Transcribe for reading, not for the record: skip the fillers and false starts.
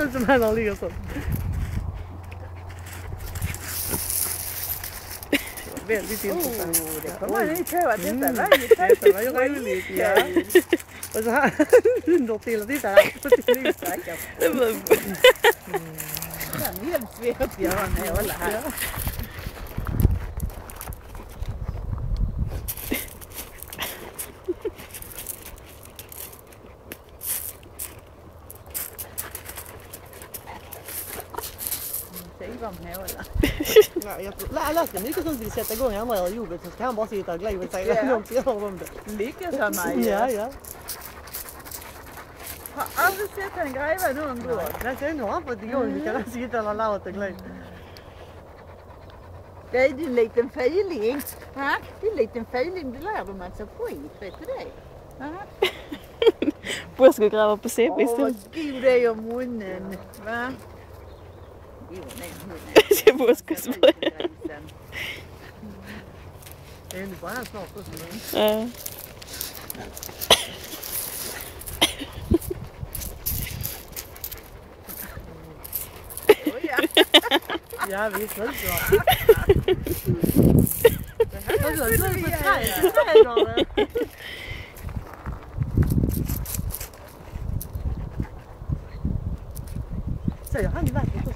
ut som här när han ligger så. Väldigt intressant. Det kommer man inte på att detta var ju roligt. Ja. Och så här under till och titta här. Det var helt svårt att göra en håla här. Jag läste mycket sånt vill sätta igång andra gör jobbet så ska han bara sitta och glädja och säga att de ska göra om det. Lyckas han mig? Ja. Har aldrig sett han gräva någon gång. Nej, nu har han fått igång. Du kan sitta och lära och glädja. Det är en liten filing. Ha? Det är en liten filing. Du lär dem alltså skit, vet du det? Jag ska gräva på CP istället. Vad god det är om munnen. Va? Det var skåsbörja. Det är ju bara snart också. Ja. Ja, visst. Det här är på trädet. Så jag hann i vattnet.